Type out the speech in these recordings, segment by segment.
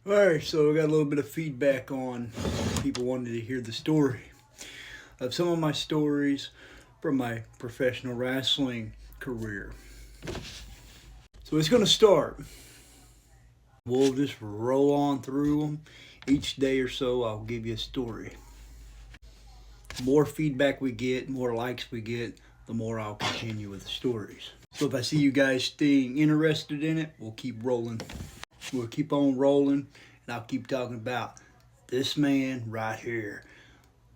Alright, so I got a little bit of feedback on people wanted to hear the story of some of my stories from my professional wrestling career. So it's going to start. We'll just roll on through them. Each day or so, I'll give you a story. The more feedback we get, more likes we get, the more I'll continue with the stories. So if I see you guys staying interested in it, we'll keep rolling. We'll keep on rolling, and I'll keep talking about this man right here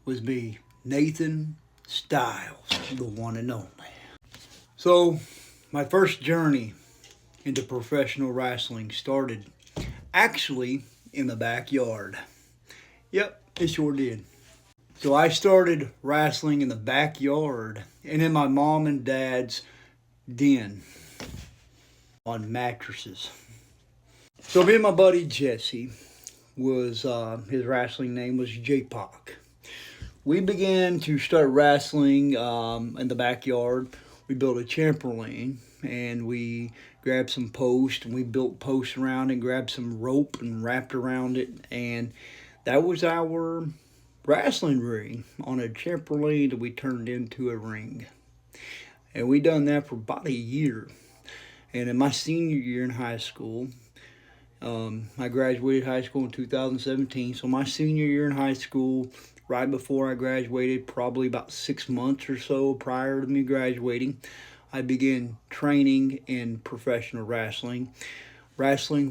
was me, Nathan Styles, the one and only. So my first journey into professional wrestling started actually in the backyard. Yep, it sure did. So I started wrestling in the backyard and in my mom and dad's den on mattresses. So me and my buddy Jesse was, his wrestling name was J-Pac. We began to start wrestling in the backyard. We built a trampoline and we grabbed some posts and we built posts around it, grabbed some rope and wrapped around it, and that was our wrestling ring on a trampoline that we turned into a ring. And we done that for about a year. And in my senior year in high school, I graduated high school in 2017. So my senior year in high school, right before I graduated, probably about 6 months or so prior to me graduating, I began training in professional wrestling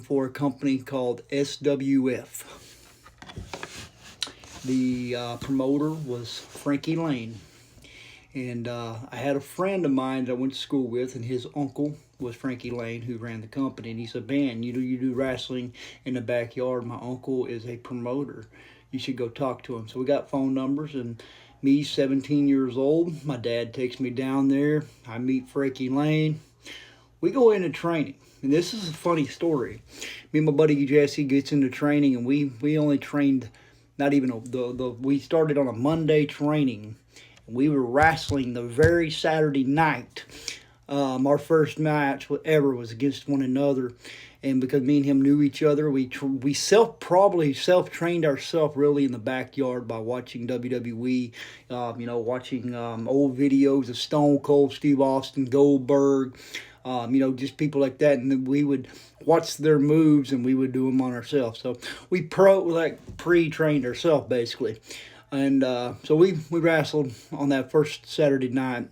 for a company called SWF. The promoter was Frankie Lane. And I had a friend of mine that I went to school with, and his uncle was Frankie Lane, who ran the company. And he said, "Man, you do wrestling in the backyard. My uncle is a promoter. You should go talk to him." So we got phone numbers, and me, 17 years old, my dad takes me down there. I meet Frankie Lane. We go into training. And this is a funny story. Me and my buddy Jesse gets into training, and we only trained, not even, we started on a Monday training. We were wrestling the very Saturday night. Our first match ever was against one another, and because me and him knew each other, we probably self-trained ourselves really in the backyard by watching WWE, watching old videos of Stone Cold, Steve Austin, Goldberg, just people like that, and then we would watch their moves and we would do them on ourselves. So we pre-trained ourselves basically. And so we wrestled on that first Saturday night,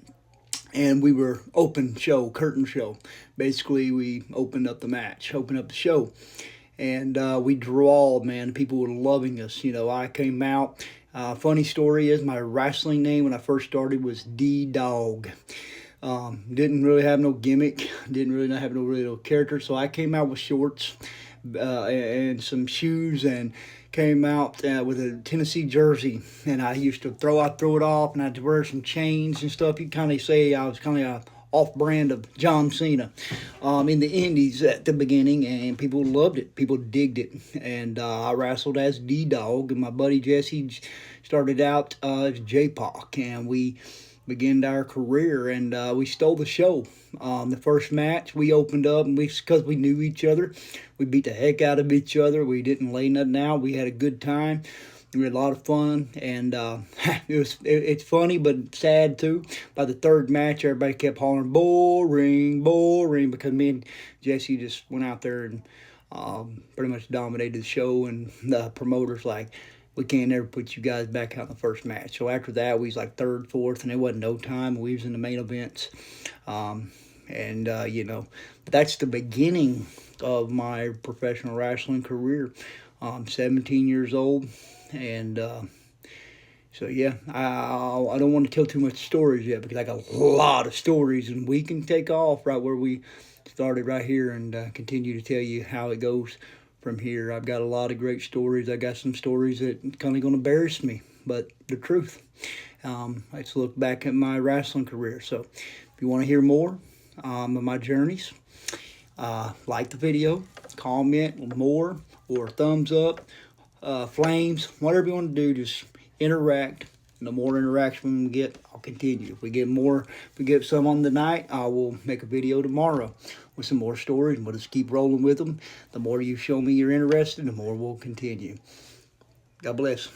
and we were curtain show. Basically, we opened up the show, and we drawled, man. People were loving us. I came out. Funny story is my wrestling name when I first started was D-Dog. Didn't really have no gimmick. Didn't really have no real character. So I came out with shorts and some shoes, and came out with a Tennessee jersey, and I used to throw it off, and I'd wear some chains and stuff. You kind of say I was kind of a off-brand of John Cena in the indies at the beginning, and people loved it. People digged it, and I wrestled as D-Dog, and my buddy Jesse started out as J-Pac, and we began our career, and we stole the show. The first match we opened up, and because we knew each other, we beat the heck out of each other. We didn't lay nothing out. We had a good time. We had a lot of fun, and it's funny but sad too. By the third match, everybody kept hollering "boring, boring," because me and Jesse just went out there and pretty much dominated the show, and the promoter's like, "We can't ever put you guys back out in the first match." So after that, we was like third, fourth, and it wasn't no time. We was in the main events. That's the beginning of my professional wrestling career. I'm 17 years old, and so yeah, I don't want to tell too much stories yet because I got a lot of stories, and we can take off right where we started right here and continue to tell you how it goes from here. I've got a lot of great stories. I got some stories that kind of going to embarrass me, but the truth. Let's look back at my wrestling career. So if you want to hear more of my journeys, like the video, comment more, or thumbs up, flames, whatever you want to do, just interact, And the more interaction we get, I'll continue. If we get some on the night, I will make a video tomorrow with some more stories, and we'll just keep rolling with them. The more you show me you're interested, the more we'll continue. God bless.